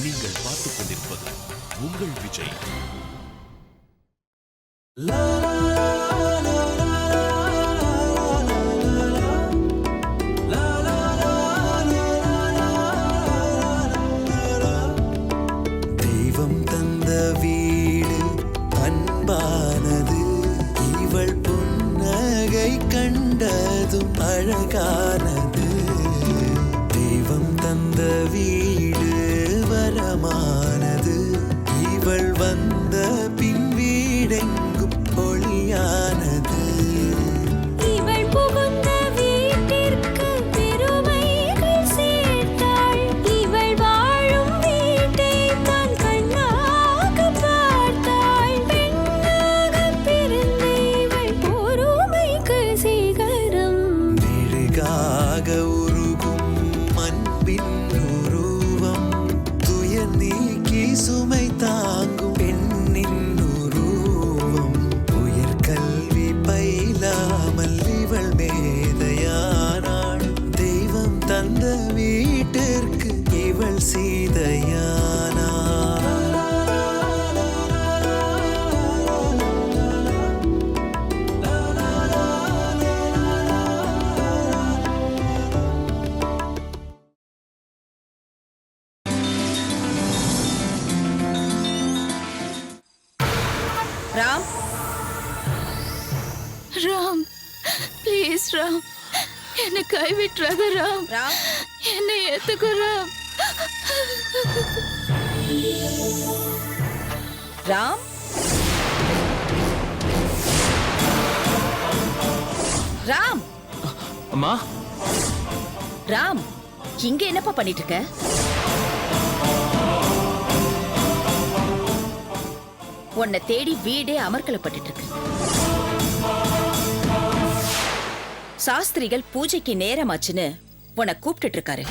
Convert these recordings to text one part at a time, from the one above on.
நீங்கள் பார்த்துக் கொண்டிருப்பது உங்கள் விஜய். தெய்வம் தந்த வீடு அன்பானது, இவள் புன்னகை கண்டதும் அழகானது. தெய்வம் தந்த வீடு வரமானது, இவள் வந்த பின் வீடெங்கும் ஒளியானது. சுமை தாங்கும் பெண்ணின் உருவம், உயர்கல்வி பயிலாமல் இவள் மேதையானாள். தெய்வம் தந்த வீட்டிற்கு இவள் சீதையானாள். ராம், ராம், ப்ளீஸ் ராம், என்னை கைவிட்டுறாத ராம். ராம், என்னை ஏத்துக்கோ ராம். ராம், ராம். அம்மா, ராம், இங்க என்னப்பா பண்ணிட்டு இருக்க? உன்னை தேடி வீடே அமர்க்கலப்பட்டு இருக்கு. சாஸ்திரிகள் பூஜைக்கு நேரமாச்சுன்னு உன்னை கூப்பிட்டு இருக்காரு.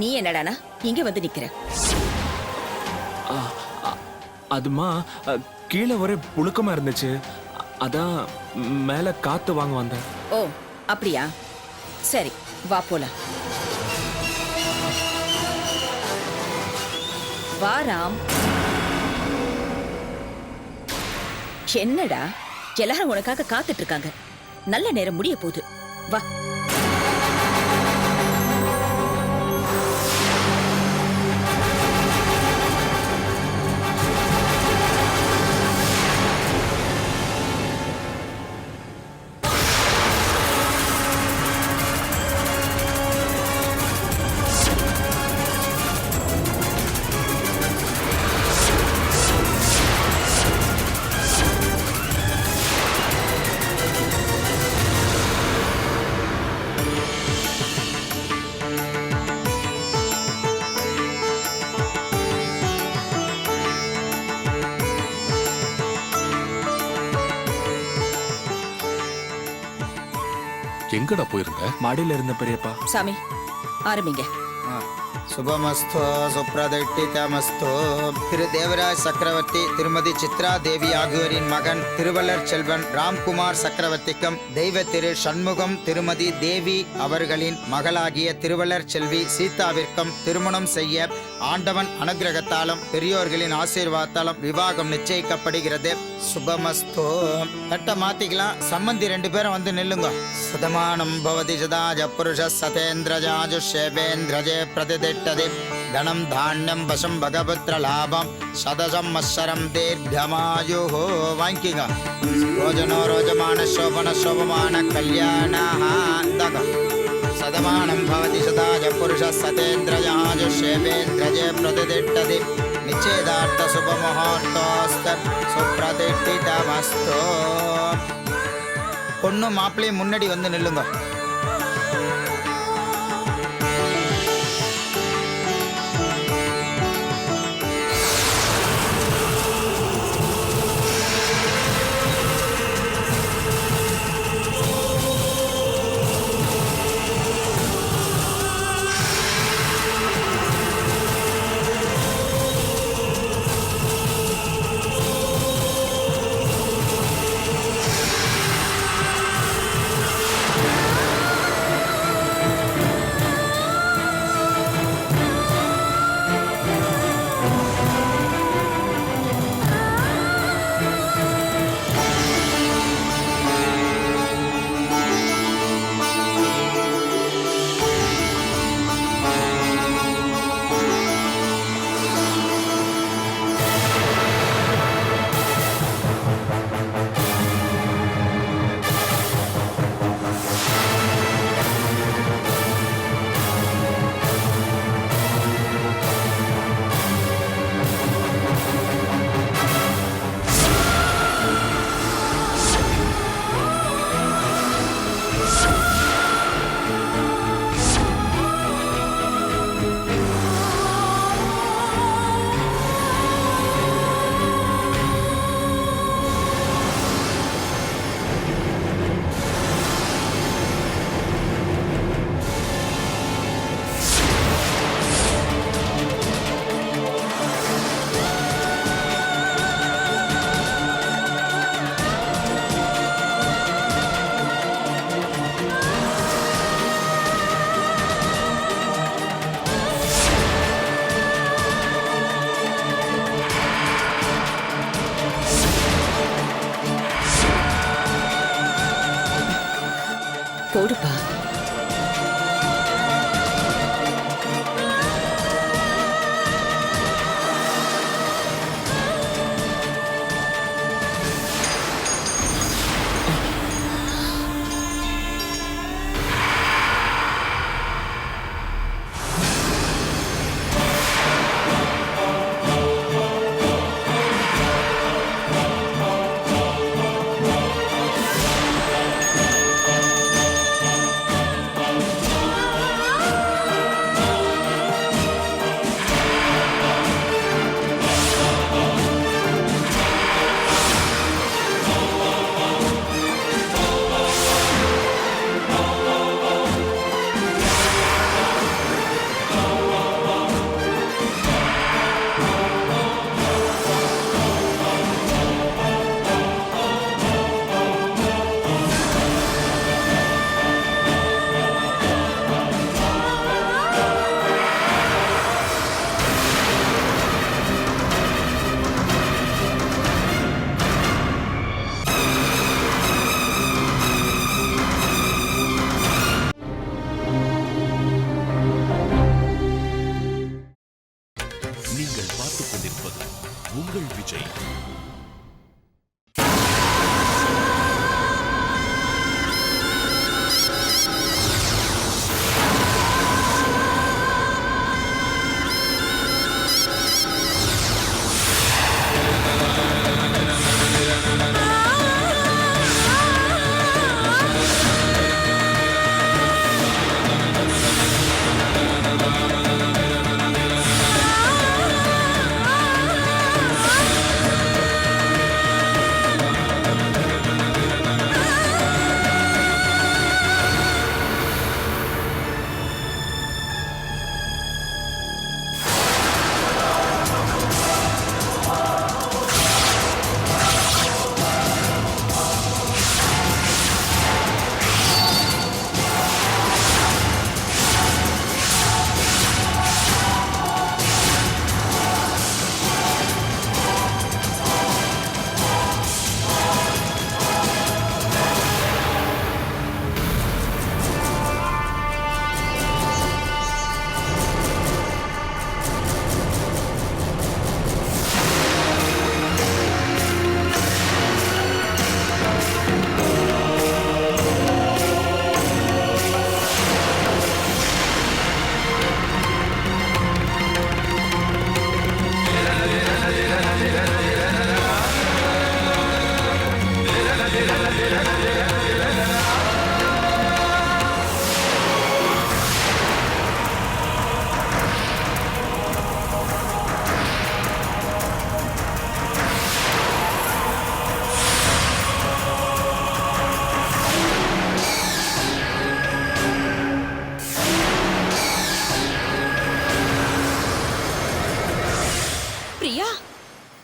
நீ என்னடானா இங்க வந்து நிக்கிற? அதுமா கீழே ஒரே புழுக்கமா இருந்துச்சு, அதான் மேல காத்து வாங்க வந்தேன். ஓ அப்படியா, சரி வா போலாம். வா ராம். என்னடா எல்லாரும் உனக்காக காத்துட்டு இருக்காங்க, நல்ல நேரம் முடிய போகுது, வா. எங்கடா போயிருந்த? மாடியில இருந்த பெரியப்பா. சாமி ஆரம்பிங்க. சுபமஸ்தோ சுப்ரதிஷ்டிதமஸ்தோ. திரு தேவராஜ் சக்கரவர்த்தி திருமதி சித்ரா தேவி ஆகியோரின் மகன் திருவள்ளர் செல்வன் ராம்குமார் சக்கரவர்த்திக்கும் தெய்வ திரு சண்முகம் திருமதி தேவி அவர்களின் மகளாகிய திருவள்ளர் செல்வி சீதாவிற்கும் திருமணம் செய்ய ஆண்டவன் அனுகிரகத்தாலும் பெரியோர்களின் ஆசீர்வாதத்தாலும் விவாகம் நிச்சயிக்கப்படுகிறது. சுபமஸ்தோ. தட்ட மாத்திக்கலாம், சம்பந்தி 2 பேரும் வந்து நில்லுங்க. சதமானம் பவதி சதாஜ புருஷ சதேந்திரஜாஜு சேவேந்திரஜே பிரதிதிட்டதி தனம் தானியம் வசம் பகபுத்திர லாபம் சதசம் மத்சரம் தீர்க்கமாயு. வாங்கிங்க. ரோஜனோ ரோஜமான சோபன சோபமான கல்யாண. சதமானம் பவதி சதாஜ புருஷ சதேந்திரஜாஜு சேவேந்திரஜே பிரதிதிட்டதி நிச்சயதார்த்த சுபமுகூர்த்தோஸ்த சுப்ரதிஷ்டிதமஸ்து. பொண்ணு மாப்பிள்ளையும் முன்னாடி வந்து நில்லுங்க.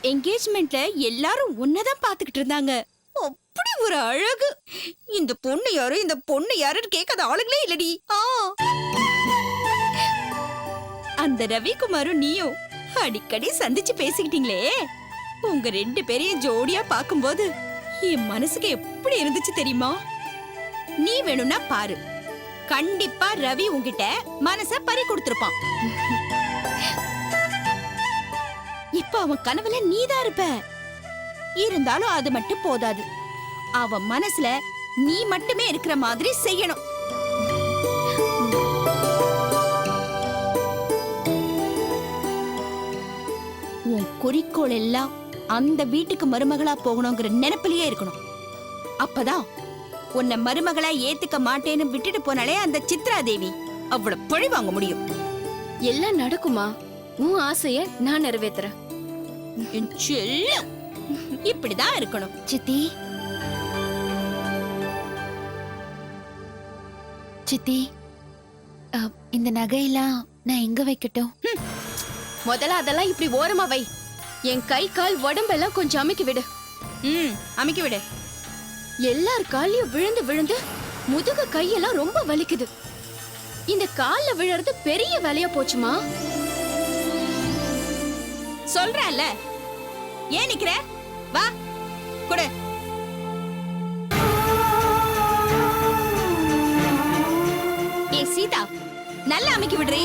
என்கேஜ்மெண்ட்ல எல்லாரும் உன்னதான் பாத்துக்கிட்டு இருந்தாங்க. அப்படி ஒரு அழகு. இந்த பொண்ணு யாரு இந்த பொண்ணு யாருன்னு கேட்காத ஆளுங்களே இல்லடி. அந்த ரவிக்குமாரும் நீயும் அடிக்கடி சந்திச்சு பேசிக்கிட்டீங்களே, உங்க 2 பேரையும் ஜோடியா பாக்கும்போது என் மனசுக்கு எப்படி இருந்துச்சு தெரியுமா? நீ வேணும்னா பாரு, கண்டிப்பா ரவி உன்கிட்ட மனச பறி கொடுத்திருப்பான். இப்ப அவன் கனவுல நீதான் இருப்ப. இருந்தாலும் அது மட்டும் போதாது, அவன் மனசுல நீ மட்டுமே இருக்கிற மாதிரி செய்யணும். உன் குறிக்கோள் எல்லாம் அந்த வீட்டுக்கு மருமகளா போகணுங்கிற நினைப்பிலேயே இருக்கணும். அப்பதான் உன்னை மருமகளா ஏத்துக்க மாட்டேன்னு விட்டுட்டு போனாலே அந்த சித்ரா தேவி அவ்வளவு பழி வாங்க முடியும். எல்லாம் நடக்குமா? உன் ஆசைய நான் நிறைவேத்துறேன். என் செல்லம், இப்படிதான் இருக்கணும். சித்தி சித்தி, இந்த நகையெல்லாம் நான் எங்க வைக்கட்டும்? முதல்ல அதெல்லாம் இப்படி ஓரமா வை. என் கை கால் உடம்பெல்லாம் கொஞ்சம் அமைக்கி விடு. அமைக்க விடு. எல்லார் காலையும் விழுந்து விழுந்து முதுகு கையெல்லாம் ரொம்ப வலிக்குது. இந்த கால்ல விழறது பெரிய வேலையா போச்சுமா? சொல்றேன்ல, ஏன் நிக்கிற? வா கொடு. ஏ சீதா, நல்லா அமைக்கி விடுறீ.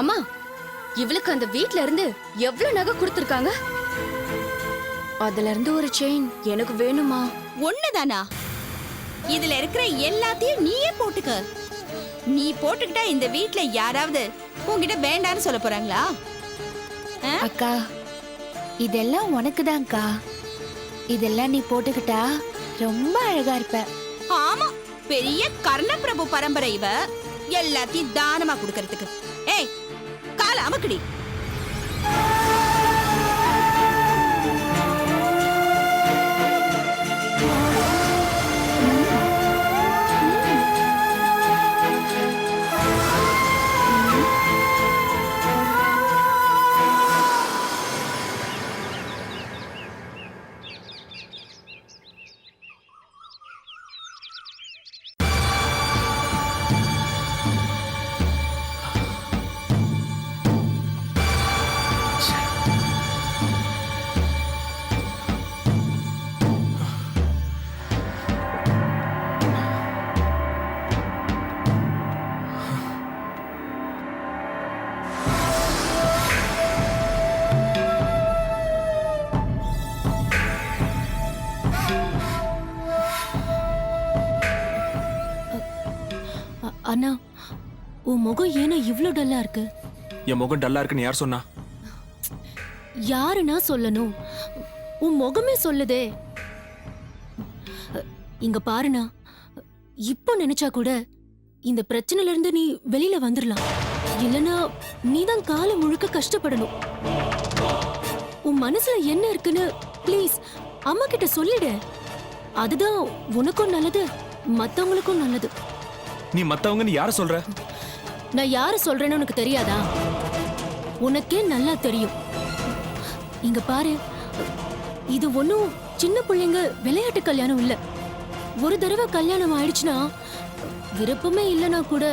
அம்மா, இவளுக்கு அந்த வீட்ல இருந்து எவ்வளவு நகை கொடுத்திருக்காங்க? அதுல இருந்து ஒரு செயின் எனக்கு வேணுமா? ஒண்ணுதானா? இதுல இருக்கிற எல்லாத்தையும் நீயே போட்டுக்க. நீ போட்டுக்கிட்டா இந்த வீட்ல யாராவது உன்கிட்ட வேண்டான்னு சொல்ல போறாங்களா? அக்கா, இதெல்லாம் உனக்குதான்க்கா. இதெல்லாம் நீ போட்டுக்கிட்டா ரொம்ப அழகா இருப்ப. ஆமா, பெரிய கர்ணபிரபு பரம்பரை இவ. எல்லாத்தையும் தானமா கொடுக்கறதுக்கு. ஏய், கால அமக்கடி. அண்ணா, உன் முகம் ஏன்னா இவ்ளோ டல்லா இருக்கு? என் முகம் டல்லா இருக்குன்னு யார் சொன்னா? யாருன்னா சொல்லணும்? உன் முகமே சொல்லுதே. இங்க பாருண்ணா, இப்போ நினைச்சா கூட இந்த பிரச்சனையில இருந்து நீ வெளியில வந்துடலாம். இல்லனா நீதான் காலம் முழுக்க கஷ்டப்படணும். உன் மனசுல என்ன இருக்குன்னு ப்ளீஸ் அம்மா கிட்ட சொல்லிடு. அதுதான் உனக்கும் நல்லது, மத்தவங்களுக்கும் நல்லது. நீ மத்தவங்கன்னு யார சொல்ற? நான் யார சொல்றேன்னு உனக்கு தெரியாதா? உனக்கே நல்லா தெரியும். இங்க பாரு, இது ஒண்ணும் சின்ன பிள்ளைங்க விளையாட்டு கல்யாணம் இல்ல. ஒரு தடவை கல்யாணம் ஆயிடுச்சுன்னா விருப்பமே இல்லனா கூட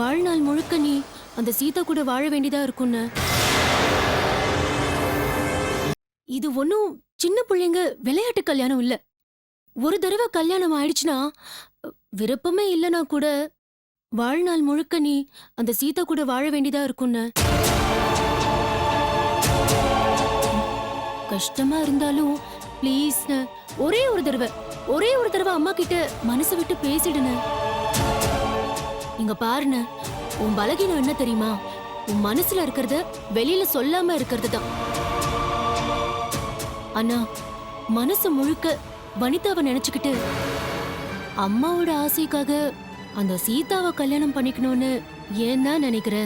வாழ்நாள் முழுக்க நீ அந்த சீதா கூட வாழ வேண்டியதா இருக்கும்னு. இது ஒண்ணும் சின்ன பிள்ளைங்க விளையாட்டு கல்யாணம் இல்ல. ஒரு தடவை கல்யாணம் ஆயிடுச்சுன்னா விருப்பமே இல்லனா கூட வாழ்நாள் முழுக்க நீ அந்த சீதா கூட வாழ வேண்டியதா இருக்கும்னு. கஷ்டமா இருந்தாலும் ப்ளீஸ் ஒரே ஒரு தடவை அம்மா கிட்ட மனசு விட்டு பேசிடுன. இங்க பாருன, உன் பலகீனம் என்ன தெரியுமா? உன் மனசுல இருக்கிறத வெளியில சொல்லாம இருக்கிறது தான். அண்ணா, மனசு முழுக்க வனிதாவை நினைச்சுக்கிட்டு அம்மாவோட ஆசைக்காக அந்த சீதாவை கல்யாணம் பண்ணிக்கணும்னு ஏன் தான் நினைக்கிற?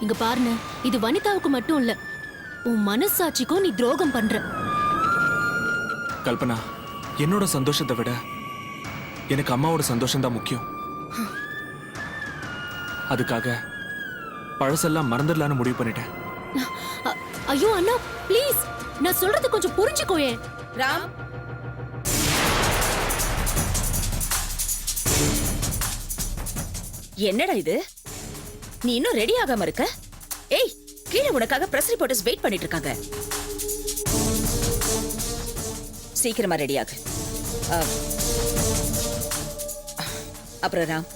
இங்க பாருங்க, இது வனிதாவுக்கு மட்டும் இல்ல, உன் மனசாட்சிக்கும் நீ துரோகம் பண்ற. கல்பனா, என்னோட சந்தோஷத்தை விட எனக்கு அம்மாவோட சந்தோஷம் தான் முக்கியம். அதுக்காக பழசெல்லாம் மறந்துடலான்னு முடிவு பண்ணிட்டேன். ஐயோ அண்ணா, ப்ளீஸ், நான் சொல்றது கொஞ்சம் புரிஞ்சுக்கோயே. ராம், என்னடா இது? நீ இன்னும் ரெடி ஆகாம இருக்க? ஏய், கீழே உனக்காக பிரஸ் ரிப்போர்ட்டர்ஸ் வெயிட் பண்ணிட்டு இருக்காங்க. சீக்கிரமா ரெடி ஆகு. அப்புறம் ராம்,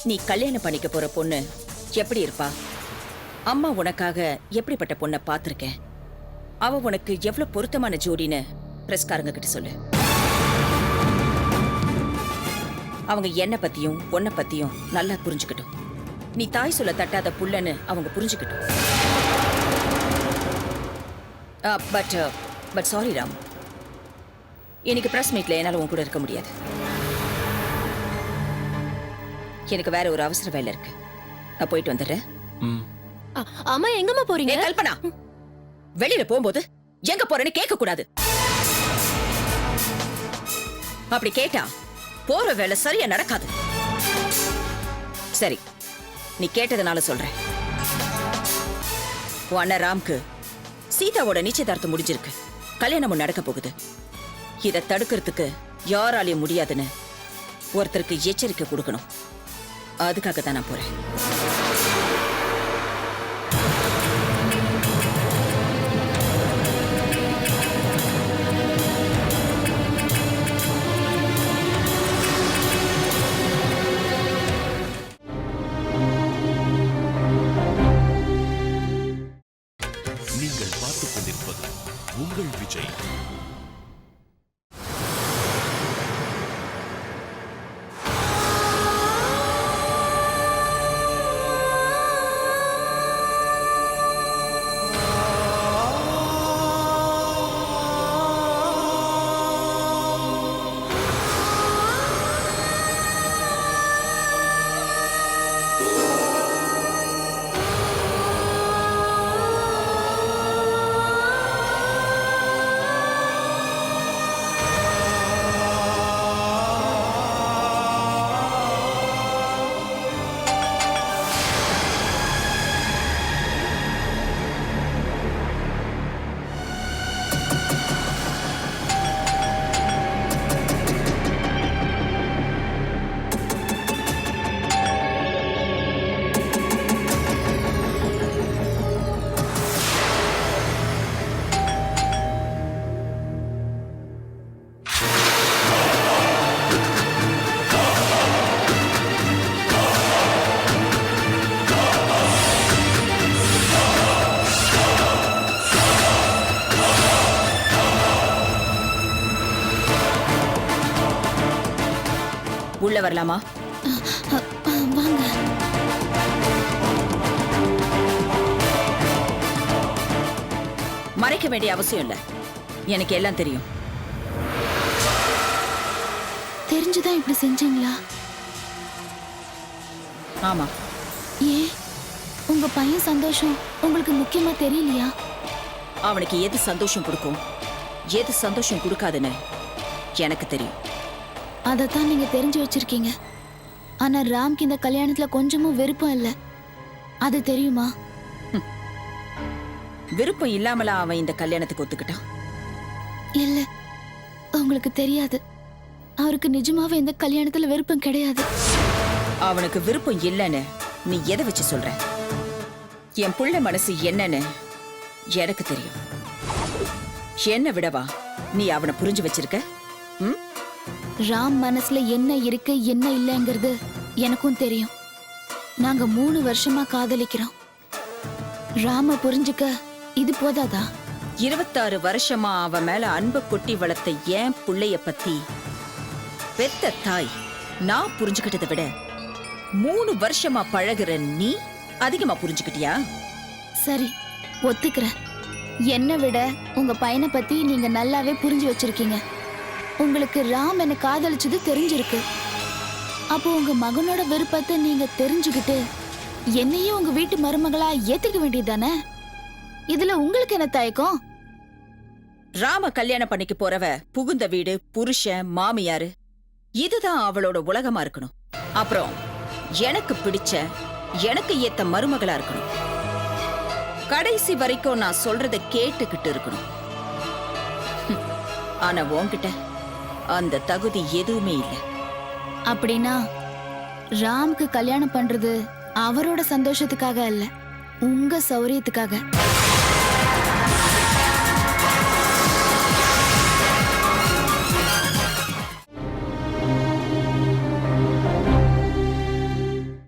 நீ கல்யாணம் பண்ணிக்க போற பொண்ணு எப்படி இருப்பா? அம்மா உனக்காக எப்படிப்பட்ட பொண்ணை பார்த்திருக்கேன். அவ உனக்கு எவ்வளவு பொருத்தமான ஜோடின்னு பிரஸ்காரங்க கிட்ட சொல்லு. அவங்க என்ன பத்தியும் உன்னை பத்தியும் நல்லா புரிஞ்சுக்கட்டும். நீ தாய் சொல்ல தட்டாத புள்ளன்னு அவங்க புரிஞ்சுக்கட்டும். பட் சாரி ராம், இன்னைக்கு பிரஸ் மீட்ல என்னால உன் கூட இருக்க முடியாது. எனக்கு வேற ஒரு அவசர வேலை இருக்கு. நான் போயிட்டு வந்துடுறேன். அம்மா, எங்கம்மா போறீங்க? ஏய் கல்பனா, வெளியில போகும்போது எங்க போறேன்னு கேட்க கூடாது. அப்படி கேட்டா போற வேலை சரியா நடக்காது. சரி, நீ கேட்டதுனால சொல்றேன். உன் அண்ணன் ராம்க்கு சீதாவோட நிச்சயதார்த்தம் முடிஞ்சிருக்கு. கல்யாணமும் நடக்க போகுது. இதை தடுக்கிறதுக்கு யாராலையும் முடியாதுன்னு ஒருத்தருக்கு எச்சரிக்கை கொடுக்கணும். அதுக்காக தான் நான் போறேன். நீங்கள் பார்த்துக் கொண்டிருப்பது உங்கள் விஜய். உள்ள வரலாமா? வாங்க. மறைக்க வேண்டிய அவசியம் இல்ல, எனக்கு எல்லாம் தெரியும். தெரிஞ்சுதான் இப்படி செஞ்சீங்களா? ஆமா. ஏன், உங்க பையன் சந்தோஷம் உங்களுக்கு முக்கியமா தெரியலையா? அவனுக்கு எது சந்தோஷம் கொடுக்கும், எது சந்தோஷம் கொடுக்காதுன்னு எனக்கு தெரியும். அதைத்தான் நீங்க தெரிஞ்சு வச்சிருக்கீங்க. ஆனா ராம்க்கு இந்த கல்யாணத்துல கொஞ்சமும் விருப்பம் இல்ல, அது தெரியுமா? விருப்பம் இல்லாமலா அவன் இந்த கல்யாணத்துக்கு ஒத்துக்கிட்டான்? இல்ல, உங்களுக்கு தெரியாது. அவருக்கு நிஜமாவே இந்த கல்யாணத்துல விருப்பம் கிடையாது. அவனுக்கு விருப்பம் இல்லைன்னு நீ எதை வச்சு சொல்ற? என் புள்ள மனசு என்னன்னு எனக்கு தெரியும். என்ன விடவா நீ அவனை புரிஞ்சு வச்சிருக்க? ராம் மனசுல என்ன இருக்கு என்ன இல்லைங்கிறது எனக்கும் தெரியும். நாங்க 3 வருஷமா காதலிக்கிறோம். ராம புரிஞ்சுக்க இது போதாதா? 26 வருஷமா அவன் மேல அன்பு கொட்டி வளர்த்த ஏன் புள்ளைய பத்தி பெத்த தாய் நான் புரிஞ்சுக்கிட்டதை விட 3 வருஷமா பழகுற நீ அதிகமா புரிஞ்சுக்கிட்டியா? சரி, ஒத்துக்கிறேன். என்னை விட உங்க பையனை பத்தி நீங்க நல்லாவே புரிஞ்சு வச்சிருக்கீங்க. உங்களுக்கு ராம் என்ன காதலிச்சது தெரிஞ்சிருக்கு. அப்போ உங்க மகனோட விருப்பத்தை நீங்க தெரிஞ்சுக்கிட்டு என்னையும் உங்க வீட்டு மருமகளா ஏத்துக்க வேண்டியதுதானே? இதுல உங்களுக்கு என்ன தயக்கம்? ராம கல்யாணம் பண்ணிக்க போறவ புகுந்த வீடு, புருஷன், மாமியாரு இதுதான் அவளோட உலகமா இருக்கணும். அப்புறம் எனக்கு பிடிச்ச, எனக்கு ஏத்த மருமகளா இருக்கணும். கடைசி வரைக்கும் நான் சொல்றத கேட்டுக்கிட்டு இருக்கணும். ஆனா உன்கிட்ட அந்த தகுதி எதுவுமே இல்லை. அப்படின்னா ராம்க்கு கல்யாணம் பண்றது அவரோட சந்தோஷத்துக்காக அல்ல, உங்க சௌரியத்துக்காக.